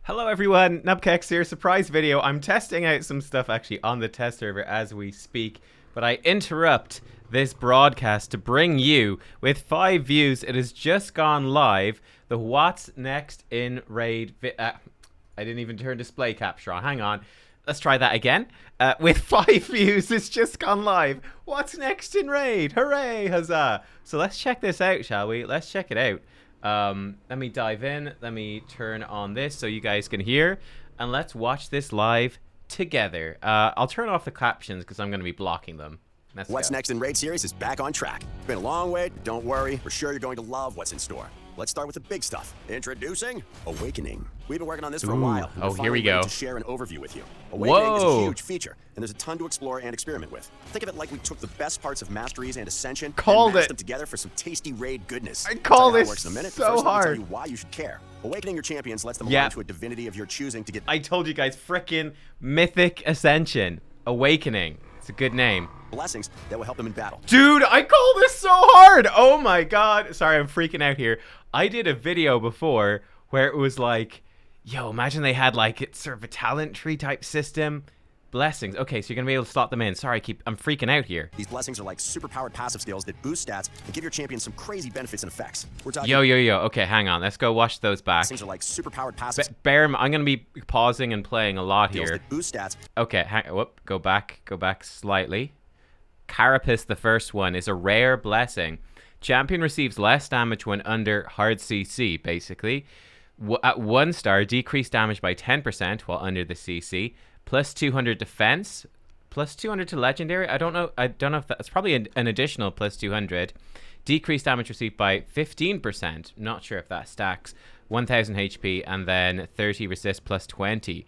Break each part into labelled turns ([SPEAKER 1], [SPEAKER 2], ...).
[SPEAKER 1] Hello everyone, nubkeks here, surprise video. I'm testing out some stuff actually on the test server as we speak, but I interrupt this broadcast to bring you, with 5 views, it has just gone live, the What's Next in Raid I didn't even turn display capture on, hang on. Let's try that again. With 5 views, it's just gone live. What's next in Raid? Hooray, huzzah. So let's check this out, shall we? Let's check it out. Let me dive in. Let me turn on this so you guys can hear. And let's watch this live together. I'll turn off the captions because I'm going to be blocking them.
[SPEAKER 2] What's Next in Raid series is back on track. It's been a long wait, but don't worry. We're sure you're going to love what's in store. Let's start with the big stuff. Introducing Awakening. We've been working on this for a while.
[SPEAKER 1] Oh, here we go.
[SPEAKER 2] To share an overview with you. Awakening is a huge feature, and there's a ton to explore and experiment with. Think of it like we took the best parts of Masteries and Ascension and mashed them together for some tasty raid goodness.
[SPEAKER 1] I call this
[SPEAKER 2] works in a minute.
[SPEAKER 1] so
[SPEAKER 2] First,
[SPEAKER 1] hard.
[SPEAKER 2] Let me tell you why you should care. Awakening your champions lets them learn to a divinity of your choosing to get.
[SPEAKER 1] I told you guys, frickin' Mythic Ascension. Awakening. It's a good name.
[SPEAKER 2] Blessings that will help them in battle.
[SPEAKER 1] Dude, I call this so hard. Oh my god. Sorry, I'm freaking out here. I did a video before where it was like, yo, imagine they had like it's sort of a talent tree type system. Blessings. Okay, so you're gonna be able to slot them in. Sorry, I'm freaking out here.
[SPEAKER 2] These blessings are like super powered passive skills that boost stats and give your champion some crazy benefits and effects. We're talking
[SPEAKER 1] Yo. Okay, hang on. Let's go watch those back.
[SPEAKER 2] Blessings are like super powered passive.
[SPEAKER 1] I'm gonna be pausing and playing a lot here.
[SPEAKER 2] That boost stats.
[SPEAKER 1] Okay, whoop, go back slightly. Carapace, the first one, is a rare blessing. Champion receives less damage when under hard CC, basically. At 1 star, decreased damage by 10% while under the CC. Plus 200 defense. Plus 200 to legendary. I don't know if that's probably an additional plus 200. Decreased damage received by 15%. Not sure if that stacks. 1000 HP and then 30 resist plus 20.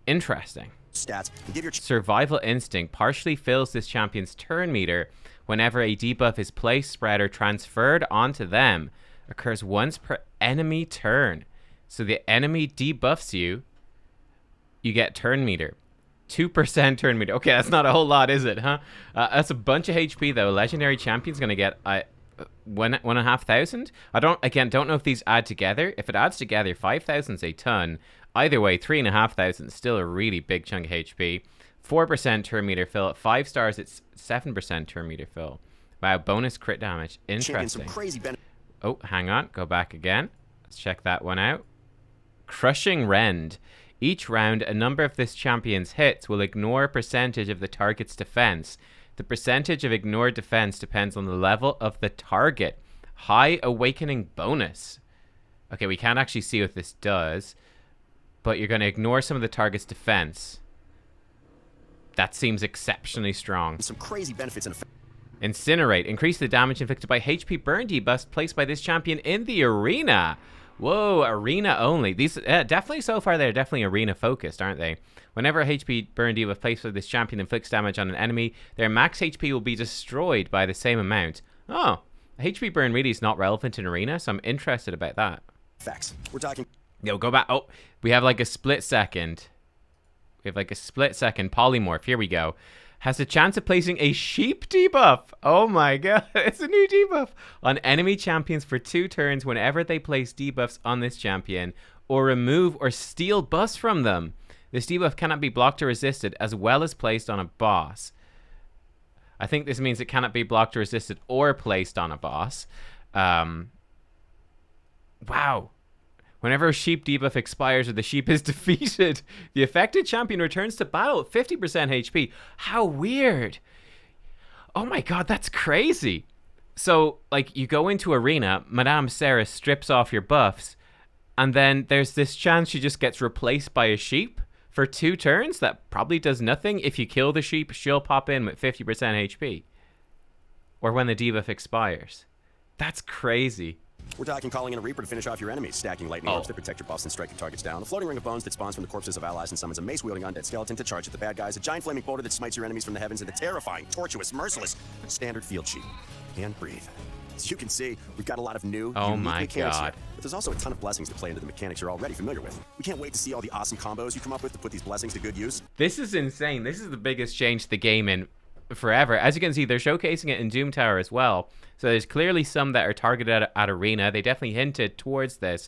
[SPEAKER 1] Interesting.
[SPEAKER 2] Stats. Give your
[SPEAKER 1] Survival Instinct partially fills this champion's turn meter whenever a debuff is placed, spread, or transferred onto them. Occurs once per enemy turn. So the enemy debuffs you, you get turn meter. 2% turn meter. Okay, that's not a whole lot, is it, huh? That's a bunch of HP, though. Legendary champion's going to get 1,500. I don't know if these add together. If it adds together, 5,000 is a ton. Either way, 3,500 is still a really big chunk of HP. 4% turn meter fill. At 5 stars, it's 7% turn meter fill. Wow, bonus crit damage. Interesting. Oh, hang on. Go back again. Let's check that one out. Crushing Rend. Each round, a number of this champion's hits will ignore a percentage of the target's defense. The percentage of ignored defense depends on the level of the target. High Awakening bonus. Okay, we can't actually see what this does, but you're going to ignore some of the target's defense. That seems exceptionally strong.
[SPEAKER 2] Some crazy benefits and
[SPEAKER 1] Incinerate. Increase the damage inflicted by HP burn debuffs placed by this champion in the arena. Whoa, arena only. These definitely so far they're definitely arena focused, aren't they? Whenever a HP burn debuff placed by this champion inflicts damage on an enemy, their max HP will be destroyed by the same amount. Oh, HP burn really is not relevant in arena, so I'm interested about that.
[SPEAKER 2] Facts. We're talking.
[SPEAKER 1] Yo, go back. Oh, we have like a split second. Polymorph. Here we go. Has a chance of placing a sheep debuff. Oh my god, it's a new debuff. On enemy champions for 2 turns whenever they place debuffs on this champion, or remove or steal buffs from them. This debuff cannot be blocked or resisted, as well as placed on a boss. I think this means it cannot be blocked or resisted or placed on a boss. Wow. Whenever a sheep debuff expires or the sheep is defeated, the affected champion returns to battle at 50% HP. How weird. Oh my god, that's crazy. So, like, you go into arena, Madame Sarah strips off your buffs, and then there's this chance she just gets replaced by a sheep for 2 turns. That probably does nothing. If you kill the sheep, she'll pop in with 50% HP. Or when the debuff expires. That's crazy.
[SPEAKER 2] We're talking calling in a Reaper to finish off your enemies, stacking lightning orbs to protect your buffs and strike your targets down, a floating ring of bones that spawns from the corpses of allies and summons a mace-wielding undead skeleton to charge at the bad guys, a giant flaming boulder that smites your enemies from the heavens, and a terrifying, tortuous, merciless, standard field sheep. And breathe. As you can see, we've got a lot of new, unique mechanics here, but there's also a ton of blessings that play into the mechanics you're already familiar with. We can't wait to see all the awesome combos you come up with to put these blessings to good use.
[SPEAKER 1] This is insane. This is the biggest change to the game in forever. As you can see, they're showcasing it in Doom Tower as well. So there's clearly some that are targeted at Arena. They definitely hinted towards this.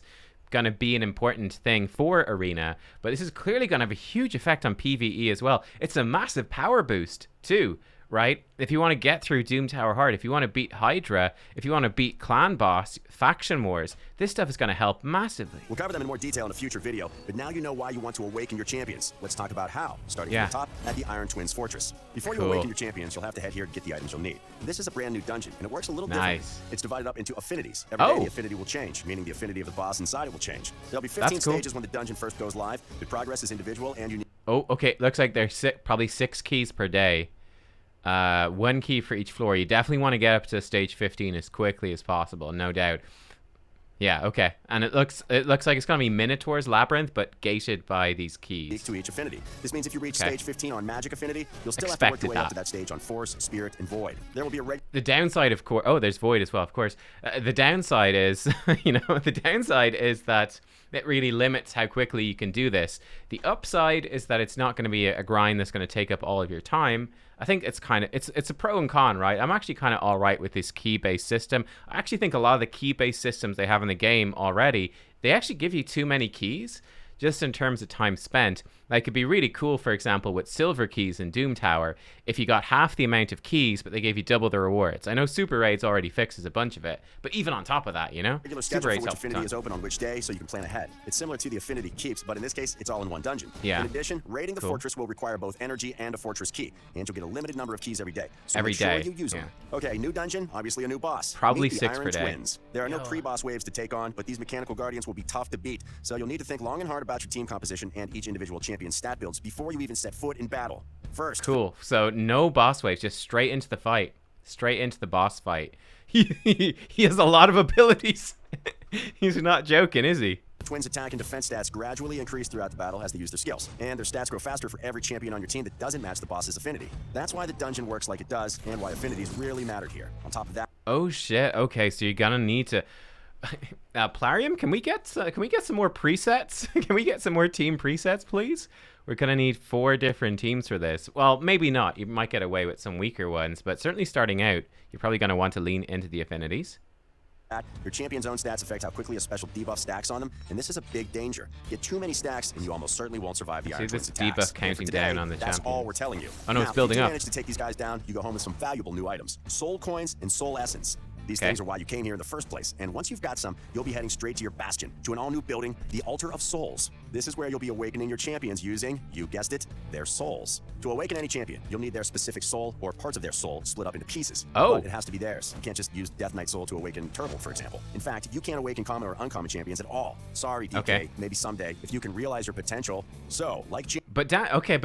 [SPEAKER 1] going to be an important thing for Arena, but this is clearly going to have a huge effect on PvE as well. It's a massive power boost too, right? If you want to get through Doom Tower hard, if you want to beat Hydra, if you want to beat Clan Boss, Faction Wars, this stuff is going to help massively.
[SPEAKER 2] We'll cover them in more detail in a future video, but now you know why you want to awaken your champions. Let's talk about how, starting from the top at the Iron Twins Fortress. Before you awaken your champions, you'll have to head here to get the items you'll need. This is a brand new dungeon, and it works a little different. It's divided up into affinities. Every day the affinity will change, meaning the affinity of the boss inside it will change. There'll be 15 stages when the dungeon first goes live. The progress is individual, and you need...
[SPEAKER 1] Oh, okay. Looks like there's probably 6 keys per day. 1 key for each floor. You definitely want to get up to stage 15 as quickly as possible, no doubt. Yeah, okay. And it looks like it's going to be Minotaur's Labyrinth, but gated by these keys.
[SPEAKER 2] To each affinity. This means if you reach stage 15 on Magic Affinity, you'll still have to work your way up to that stage on Force, Spirit, and Void. There will be a
[SPEAKER 1] The downside, of course... Oh, there's Void as well, of course. The downside is, the downside is that it really limits how quickly you can do this. The upside is that it's not going to be a grind that's going to take up all of your time. I think it's kind of, it's a pro and con, right? I'm actually kind of all right with this key-based system. I actually think a lot of the key-based systems they have in the game already, they actually give you too many keys just in terms of time spent. Like, it'd be really cool, for example, with silver keys in Doom Tower, if you got half the amount of keys, but they gave you double the rewards. I know Super Raids already fixes a bunch of it, but even on top of that,
[SPEAKER 2] Regular schedule for which affinity is open on which day, so you can plan ahead. It's similar to the affinity keeps, but in this case, it's all in one dungeon.
[SPEAKER 1] Yeah.
[SPEAKER 2] In addition, raiding the fortress will require both energy and a fortress key, and you'll get a limited number of keys every day. So
[SPEAKER 1] every
[SPEAKER 2] make sure
[SPEAKER 1] day.
[SPEAKER 2] You use them. Okay, new dungeon, obviously a new boss.
[SPEAKER 1] Probably
[SPEAKER 2] Meet
[SPEAKER 1] 6
[SPEAKER 2] the
[SPEAKER 1] per day.
[SPEAKER 2] Twins. There are no pre-boss waves to take on, but these mechanical guardians will be tough to beat, so you'll need to think long and hard about your team composition and each individual champion's stat builds before you even set foot in battle. First.
[SPEAKER 1] Cool. So no boss waves, just straight into the fight. Straight into the boss fight. He has a lot of abilities. He's not joking, is he?
[SPEAKER 2] Twins' attack and defense stats gradually increase throughout the battle as they use their skills, and their stats grow faster for every champion on your team that doesn't match the boss's affinity. That's why the dungeon works like it does, and why affinities really mattered here. On top of that...
[SPEAKER 1] Oh shit, okay, so you're gonna need to... Plarium, can we get some more presets? Can we get some more team presets, please? We're gonna need 4 different teams for this. Well, maybe not. You might get away with some weaker ones, but certainly starting out, you're probably gonna want to lean into the affinities.
[SPEAKER 2] Your champion's own stats affect how quickly a special debuff stacks on them, and this is a big danger. Get too many stacks, and you almost certainly won't survive the Iron Twins attacks.
[SPEAKER 1] Debuff counting down on the
[SPEAKER 2] That's
[SPEAKER 1] champion.
[SPEAKER 2] all we're telling you.
[SPEAKER 1] Oh no,
[SPEAKER 2] now,
[SPEAKER 1] it's building
[SPEAKER 2] if you
[SPEAKER 1] up.
[SPEAKER 2] manage to take these guys down, you go home with some valuable new items: soul coins and soul essence. These things are why you came here in the first place, and once you've got some, you'll be heading straight to your bastion, to an all-new building, the Altar of Souls. This is where you'll be awakening your champions using, you guessed it, their souls. To awaken any champion, you'll need their specific soul, or parts of their soul, split up into pieces.
[SPEAKER 1] Oh.
[SPEAKER 2] But it has to be theirs. You can't just use Death Knight Soul to awaken Turtle, for example. In fact, you can't awaken common or uncommon champions at all. Sorry, DK, maybe someday, if you can realize your potential. So, like...
[SPEAKER 1] But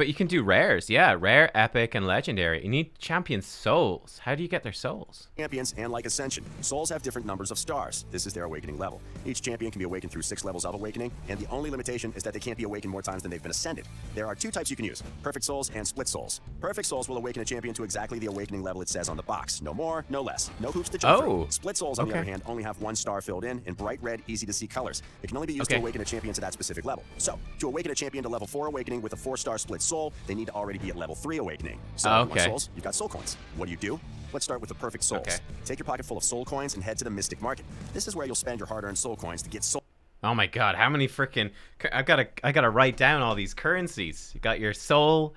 [SPEAKER 1] you can do rares. Yeah, rare, epic, and legendary. You need champion souls. How do you get their souls?
[SPEAKER 2] Champions, and like Ascension, souls have different numbers of stars. This is their awakening level. Each champion can be awakened through 6 levels of awakening, and the only limitation is that they can't be awakened more times than they've been ascended. There are 2 types you can use: Perfect Souls and Split Souls. Perfect Souls will awaken a champion to exactly the awakening level it says on the box. No more, no less. No hoops to jump through. Split Souls, on the other hand, only have 1 star filled in bright red, easy-to-see colors. It can only be used to awaken a champion to that specific level. So, to awaken a champion to level 4 awakening with a 4-star Split Soul, they need to already be at level 3 awakening. So, you want souls, you've got soul coins. What do? Let's start with the Perfect Souls. Take your pocket full of soul coins and head to the Mystic Market. This is where you'll spend your hard-earned soul coins to get soul.
[SPEAKER 1] Oh my god, how many freaking... I gotta write down all these currencies. You got your soul...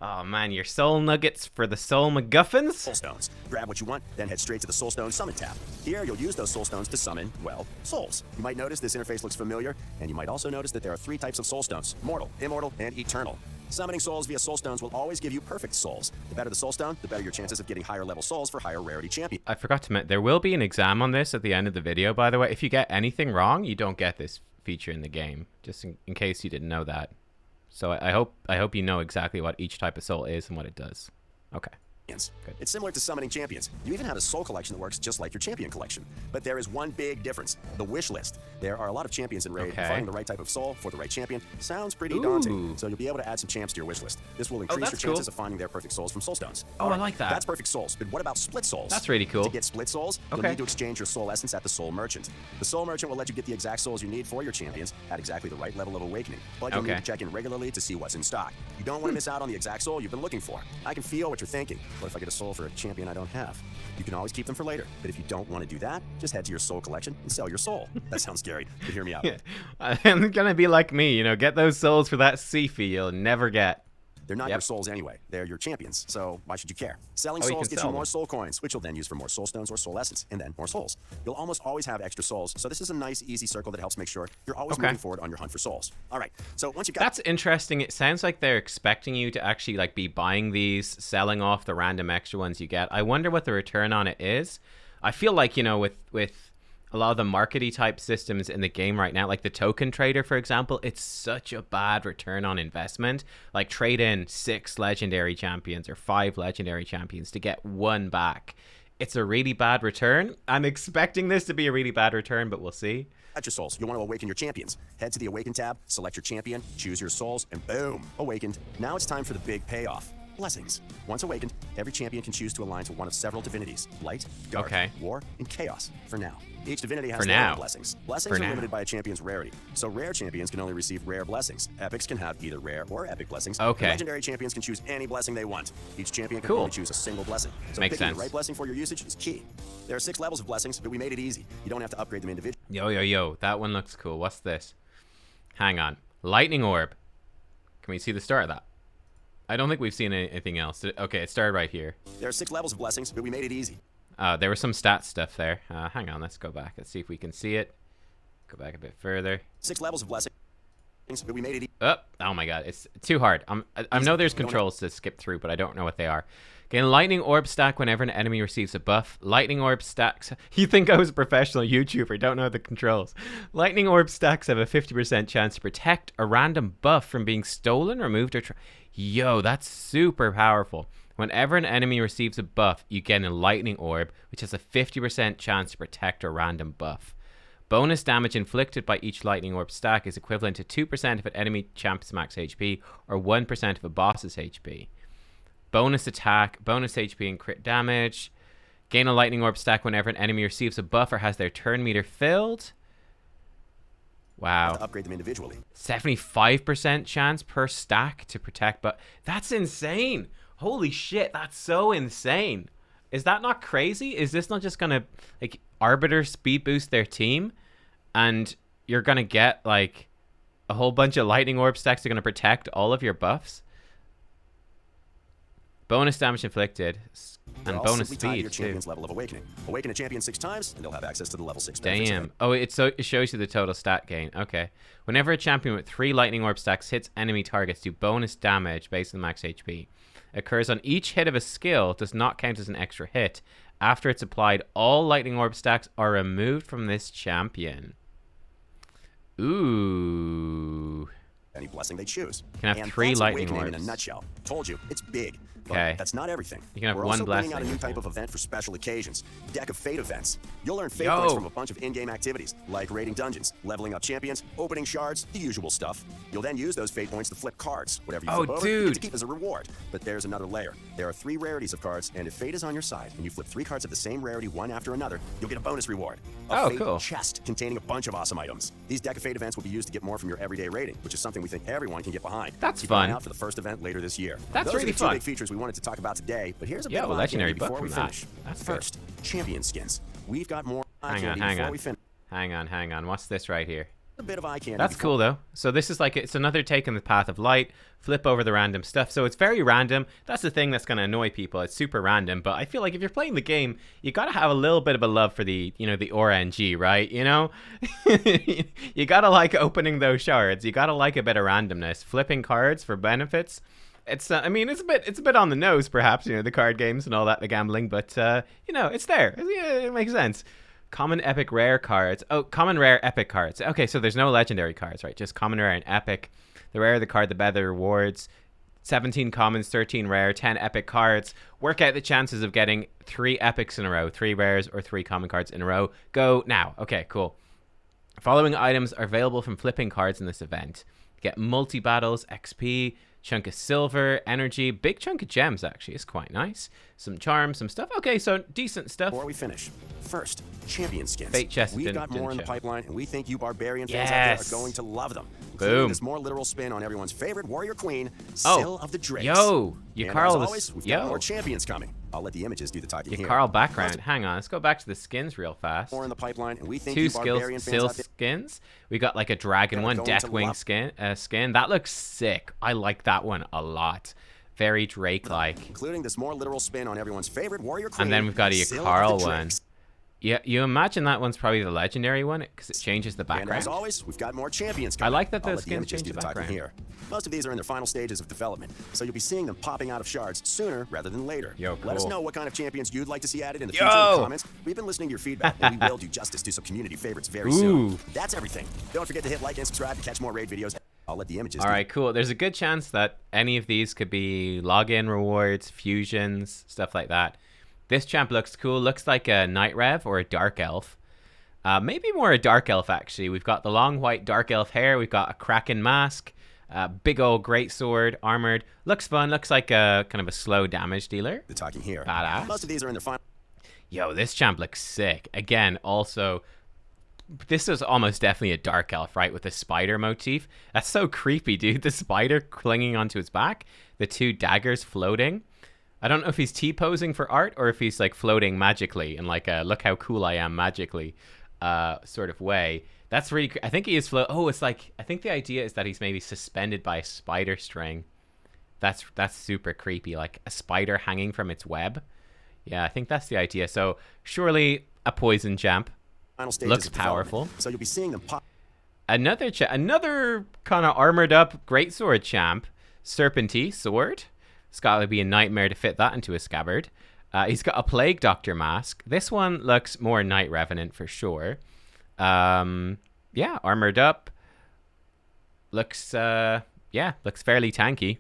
[SPEAKER 1] Oh man, your soul nuggets for the soul MacGuffins?
[SPEAKER 2] Soul stones. Grab what you want, then head straight to the soul stone summon tab. Here, you'll use those soul stones to summon, well, souls. You might notice this interface looks familiar, and you might also notice that there are 3 types of soul stones: mortal, immortal, and eternal. Summoning souls via soul stones will always give you perfect souls. The better the soul stone, the better your chances of getting higher level souls for higher rarity champions.
[SPEAKER 1] I forgot to mention, there will be an exam on this at the end of the video, by the way. If you get anything wrong, you don't get this feature in the game, just in case you didn't know that. So I hope you know exactly what each type of soul is and what it does. Okay.
[SPEAKER 2] Good. It's similar to summoning champions. You even have a soul collection that works just like your champion collection. But there is one big difference: the wish list. There are a lot of champions in Raid. Finding the right type of soul for the right champion sounds pretty daunting. So you'll be able to add some champs to your wish list. This will increase your chances of finding their perfect souls from soul stones.
[SPEAKER 1] Oh, I like that.
[SPEAKER 2] That's perfect souls. But what about split souls?
[SPEAKER 1] That's really cool.
[SPEAKER 2] To get split souls, you'll need to exchange your soul essence at the soul merchant. The soul merchant will let you get the exact souls you need for your champions at exactly the right level of awakening. But you'll need to check in regularly to see what's in stock. You don't want to miss out on the exact soul you've been looking for. I can feel what you're thinking. What if I get a soul for a champion I don't have? You can always keep them for later, but if you don't want to do that, just head to your soul collection and sell your soul. That sounds scary, but hear me out.
[SPEAKER 1] Yeah. I'm gonna be like me, you know, get those souls for that Sifi you'll never get.
[SPEAKER 2] They're not your souls anyway. They're your champions, so why should you care? Selling
[SPEAKER 1] you
[SPEAKER 2] souls
[SPEAKER 1] can
[SPEAKER 2] gets
[SPEAKER 1] sell
[SPEAKER 2] you more
[SPEAKER 1] them.
[SPEAKER 2] soul coins, which you'll then use for more soul stones or soul essence, and then more souls. You'll almost always have extra souls, so this is a nice, easy circle that helps make sure you're always moving forward on your hunt for souls. All right, so once you got...
[SPEAKER 1] That's interesting. It sounds like they're expecting you to actually like be buying these, selling off the random extra ones you get. I wonder what the return on it is. I feel like, you know, with a lot of the markety type systems in the game right now, like the token trader, for example, it's such a bad return on investment. Like trade in 6 legendary champions or 5 legendary champions to get 1 back. It's a really bad return. I'm expecting this to be a really bad return, but we'll see.
[SPEAKER 2] At your souls, you want to awaken your champions. Head to the Awaken tab, select your champion, choose your souls, and boom, awakened. Now it's time for the big payoff. Blessings. Once awakened, every champion can choose to align to one of several divinities: light, dark, war, and chaos. For now. Each divinity has their own blessings. Blessings are limited by a champion's rarity, so rare champions can only receive rare blessings. Epics can have either rare or epic blessings. Legendary champions can choose any blessing they want. Each champion can only choose a single blessing. So picking the right blessing for your usage is key. There are 6 levels of blessings, but we made it easy. You don't have to upgrade them individually.
[SPEAKER 1] Yo, that one looks cool. What's this? Hang on. Lightning orb. Can we see the start of that? I don't think we've seen anything else. Okay, it started right here.
[SPEAKER 2] There are 6 levels of blessings, but we made it easy.
[SPEAKER 1] There was some stat stuff there. Hang on, let's go back. Let's see if we can see it. Go back a bit further.
[SPEAKER 2] 6 levels of blessings, but we made it easy.
[SPEAKER 1] Oh my god, it's too hard. I know there's controls to skip through, but I don't know what they are. Gain lightning orb stack whenever an enemy receives a buff. Lightning orb stacks... You think I was a professional YouTuber, don't know the controls. Lightning orb stacks have a 50% chance to protect a random buff from being stolen, removed, or... Yo, that's super powerful. Whenever an enemy receives a buff, you get a lightning orb, which has a 50% chance to protect a random buff. Bonus damage inflicted by each lightning orb stack is equivalent to 2% of an enemy champ's max HP or 1% of a boss's HP. Bonus attack, bonus HP and crit damage. Gain a lightning orb stack whenever an enemy receives a buff or has their turn meter filled. Wow.
[SPEAKER 2] Upgrade them individually.
[SPEAKER 1] 75% chance per stack to protect, but that's insane. Holy shit, that's so insane. Is that not crazy? Is this not just gonna like Arbiter speed boost their team and you're gonna get like a whole bunch of lightning orb stacks that are gonna protect all of your buffs? Bonus damage inflicted and bonus speed
[SPEAKER 2] your champion's level of awakening. Awaken a champion 6 times and they'll have access to the level 6.
[SPEAKER 1] Damn. Oh, it shows you the total stat gain. Okay. Whenever a champion with 3 lightning orb stacks hits enemy targets, do bonus damage based on max HP. Occurs on each hit of a skill, does not count as an extra hit. After it's applied, all lightning orb stacks are removed from this champion. Ooh.
[SPEAKER 2] Any blessing they choose.
[SPEAKER 1] You can have 3 lightning orbs.
[SPEAKER 2] In a nutshell. Told you, it's big.
[SPEAKER 1] Okay.
[SPEAKER 2] But that's not everything.
[SPEAKER 1] You can have
[SPEAKER 2] We're
[SPEAKER 1] 1
[SPEAKER 2] also
[SPEAKER 1] blessing.
[SPEAKER 2] bringing out a new type of event for special occasions. Deck of Fate events. You'll learn fate points from a bunch of in-game activities, like raiding dungeons, leveling up champions, opening shards, the usual stuff. You'll then use those fate points to flip cards. Whatever you flip over, you get to keep as a reward. But there's another layer. There are 3 rarities of cards, and if fate is on your side, and you flip 3 cards of the same rarity one after another, you'll get a bonus reward. A fate chest containing a bunch of awesome items. These Deck of Fate events will be used to get more from your everyday rating, which is something we think everyone can get behind.
[SPEAKER 1] That's
[SPEAKER 2] Keep
[SPEAKER 1] fun.
[SPEAKER 2] an eye out for the first event later this year.
[SPEAKER 1] That's
[SPEAKER 2] Those
[SPEAKER 1] really
[SPEAKER 2] are the 2
[SPEAKER 1] fun.
[SPEAKER 2] big features we wanted to talk about today, but here's a bit of
[SPEAKER 1] legendary
[SPEAKER 2] before
[SPEAKER 1] book
[SPEAKER 2] we
[SPEAKER 1] from that.
[SPEAKER 2] finish.
[SPEAKER 1] That's
[SPEAKER 2] First, champion skins. We've got more
[SPEAKER 1] Hang on. What's this right here?
[SPEAKER 2] A bit of eye candy.
[SPEAKER 1] That's cool though. So this is like, it's another take on the path of light, flip over the random stuff. So it's very random. That's the thing that's going to annoy people. It's super random, but I feel like if you're playing the game, you got to have a little bit of a love for the, you know, the RNG, right? You know, you got to like opening those shards. You got to like a bit of randomness, flipping cards for benefits. It's, I mean, it's a bit on the nose, perhaps, you know, the card games and all that, the gambling, but, you know, it's there. It makes sense. Common, epic, rare cards. Oh, common, rare, epic cards. Okay, so there's no legendary cards, right? Just common, rare, and epic. The rarer the card, the better the rewards. 17 commons, 13 rare, 10 epic cards. Work out the chances of getting 3 epics in a row, 3 rares, or 3 common cards in a row. Go now. Okay, cool. Following items are available from flipping cards in this event. Get multi-battles, XP, chunk of silver, energy, big chunk of gems, actually. It's quite nice. Some charms, some stuff. Okay, so decent stuff.
[SPEAKER 2] Before we finish, first, champion skins.
[SPEAKER 1] Fate chest
[SPEAKER 2] We've got more in the pipeline, and we think you barbarian fans out there are going to love them. including
[SPEAKER 1] Boom.
[SPEAKER 2] this more literal spin on everyone's favorite warrior queen,
[SPEAKER 1] Oh,
[SPEAKER 2] Syl of the Drakes.
[SPEAKER 1] yo, you
[SPEAKER 2] And
[SPEAKER 1] Carl
[SPEAKER 2] as
[SPEAKER 1] was
[SPEAKER 2] always, we've got more champions coming. I'll let the images do the talking here.
[SPEAKER 1] Carl background. Hang on, let's go back to the skins real fast.
[SPEAKER 2] More in the pipeline, and we think
[SPEAKER 1] Two
[SPEAKER 2] you barbarian fans
[SPEAKER 1] Syl
[SPEAKER 2] out there
[SPEAKER 1] skins. We got like a dragon one, Deathwing skin. That looks sick. I like that one a lot. Very Drake-like.
[SPEAKER 2] including this more literal spin on everyone's favorite warrior queen.
[SPEAKER 1] And then we've got a
[SPEAKER 2] Syl of the
[SPEAKER 1] Carl one.
[SPEAKER 2] Drakes.
[SPEAKER 1] Yeah, you imagine that one's probably the legendary one because it changes the
[SPEAKER 2] And
[SPEAKER 1] background.
[SPEAKER 2] as always, we've got more champions
[SPEAKER 1] I
[SPEAKER 2] coming.
[SPEAKER 1] like that
[SPEAKER 2] I'll
[SPEAKER 1] those
[SPEAKER 2] let the
[SPEAKER 1] skins
[SPEAKER 2] images
[SPEAKER 1] change
[SPEAKER 2] do
[SPEAKER 1] the
[SPEAKER 2] the talking
[SPEAKER 1] background.
[SPEAKER 2] here. Most of these are in their final stages of development, so you'll be seeing them popping out of shards sooner rather than later.
[SPEAKER 1] Yo,
[SPEAKER 2] Let us
[SPEAKER 1] cool.
[SPEAKER 2] know what kind of champions you'd like to see added in the
[SPEAKER 1] Yo!
[SPEAKER 2] future in the comments. We've been listening to your feedback, and we will do justice to some community favorites very soon. That's everything. Don't forget to hit like and subscribe to catch more raid videos. I'll let the images.
[SPEAKER 1] All right, cool. There's a good chance that any of these could be login rewards, fusions, stuff like that. This champ looks cool. Looks like a Night Rev or a Dark Elf. Maybe more a Dark Elf, actually. We've got the long white Dark Elf hair. We've got a Kraken mask. Big old great sword, armored. Looks fun. Looks like a kind of a slow damage dealer.
[SPEAKER 2] The talking here.
[SPEAKER 1] Badass.
[SPEAKER 2] Most of these are in their final.
[SPEAKER 1] Yo, this champ looks sick. Again, also, this is almost definitely a Dark Elf, right? With the spider motif. That's so creepy, dude. The spider clinging onto his back. The two daggers floating. I don't know if he's T-posing for art or if he's like floating magically in like a look how cool I am magically sort of way. That's really, I think he is it's like, I think the idea is that he's maybe suspended by a spider string. That's super creepy, like a spider hanging from its web. Yeah, I think that's the idea. So surely a poison champ.
[SPEAKER 2] Final stages
[SPEAKER 1] Looks
[SPEAKER 2] of development,
[SPEAKER 1] powerful.
[SPEAKER 2] So you'll be seeing them pop.
[SPEAKER 1] Another kind of armored up greatsword champ, Serpenty sword. It's got to be a nightmare to fit that into a scabbard. He's got a Plague Doctor mask. This one looks more Night Revenant for sure. Yeah, armored up. Looks fairly tanky.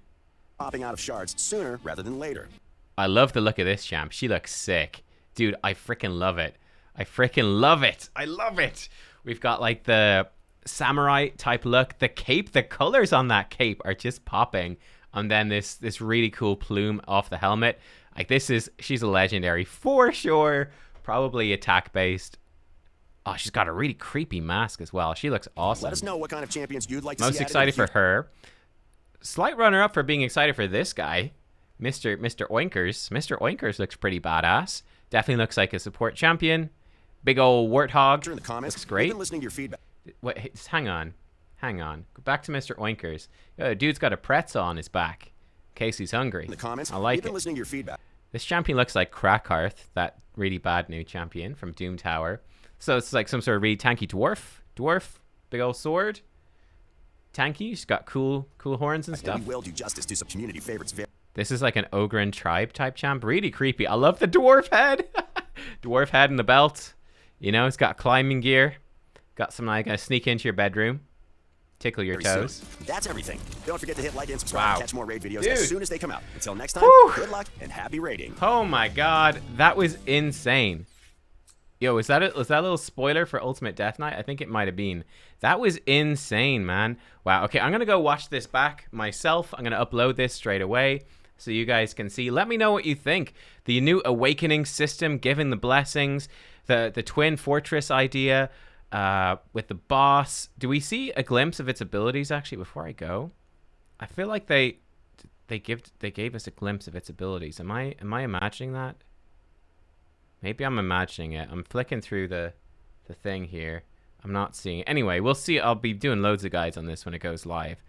[SPEAKER 2] Popping out of shards sooner rather than later.
[SPEAKER 1] I love the look of this champ. She looks sick. Dude, I freaking love it. I freaking love it. I love it. We've got like the samurai type look. The cape, the colors on that cape are just popping. And then this really cool plume off the helmet. Like she's a legendary for sure. Probably attack based. Oh, she's got a really creepy mask as well. She looks awesome.
[SPEAKER 2] Let us know what kind of champions you'd like to
[SPEAKER 1] Most
[SPEAKER 2] see
[SPEAKER 1] excited
[SPEAKER 2] added in
[SPEAKER 1] for
[SPEAKER 2] the
[SPEAKER 1] her. Slight runner up for being excited for this guy. Mr. Oinkers. Mr. Oinkers looks pretty badass. Definitely looks like a support champion. Big old warthog.
[SPEAKER 2] future in the comments.
[SPEAKER 1] Looks great.
[SPEAKER 2] We've been listening to your feedback.
[SPEAKER 1] Wait, hey, just hang on. Go back to Mr. Oinkers. Yo, dude's got a pretzel on his back. In case he's hungry.
[SPEAKER 2] In the comments.
[SPEAKER 1] I like
[SPEAKER 2] We've been
[SPEAKER 1] it.
[SPEAKER 2] listening to your feedback.
[SPEAKER 1] This champion looks like Krakarth, that really bad new champion from Doom Tower. So it's like some sort of really tanky dwarf, big old sword. Tanky, she's got cool horns and stuff.
[SPEAKER 2] We will do justice to some community favorites.
[SPEAKER 1] This is like an Ogren tribe type champ. Really creepy. I love the dwarf head. Dwarf head and the belt. You know, it's got climbing gear. Got some like sneak into your bedroom. Tickle your
[SPEAKER 2] Very
[SPEAKER 1] toes.
[SPEAKER 2] soon. That's everything. Don't forget to hit like and subscribe and catch more raid videos
[SPEAKER 1] Dude.
[SPEAKER 2] as soon as they come out. Until next time,
[SPEAKER 1] Whew.
[SPEAKER 2] good luck and happy raiding.
[SPEAKER 1] Oh my god, that was insane. Yo, was that a little spoiler for Ultimate Death Knight? I think it might have been. That was insane, man. Wow. Okay, I'm gonna go watch this back myself. I'm gonna upload this straight away so you guys can see. Let me know what you think. The new awakening system, given the blessings, the twin fortress idea, with the boss. Do we see a glimpse of its abilities actually before I go? I feel like they gave us a glimpse of its abilities. Am I imagining that? Maybe I'm imagining it. I'm flicking through the thing here. I'm not seeing it. Anyway, we'll see. I'll be doing loads of guides on this when it goes live.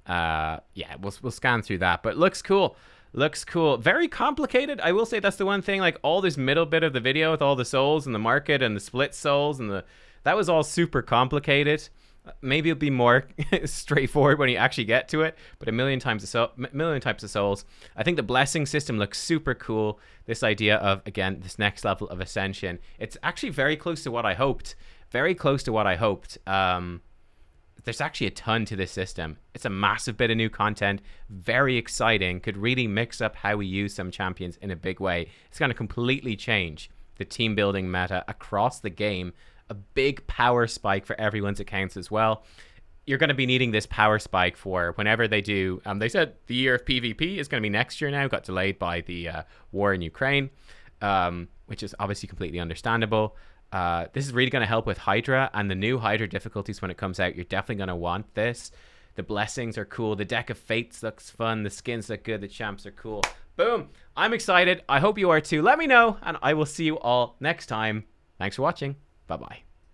[SPEAKER 1] Yeah, we'll scan through that. But looks cool. Looks cool. Very complicated. I will say that's the one thing. Like all this middle bit of the video with all the souls and the market and the split souls and that was all super complicated. Maybe it'll be more straightforward when you actually get to it, but a million types of souls. I think the blessing system looks super cool. This idea of, again, this next level of ascension. It's actually very close to what I hoped. Very close to what I hoped. There's actually a ton to this system. It's a massive bit of new content. Very exciting. Could really mix up how we use some champions in a big way. It's going to completely change the team building meta across the game. A big power spike for everyone's accounts as well. You're going to be needing this power spike for whenever they do. They said the year of PvP is going to be next year now. Got delayed by the war in Ukraine, which is obviously completely understandable. This is really going to help with Hydra and the new Hydra difficulties when it comes out. You're definitely going to want this. The blessings are cool. The deck of fates looks fun. The skins look good. The champs are cool. Boom. I'm excited. I hope you are too. Let me know, and I will see you all next time. Thanks for watching. Bye-bye.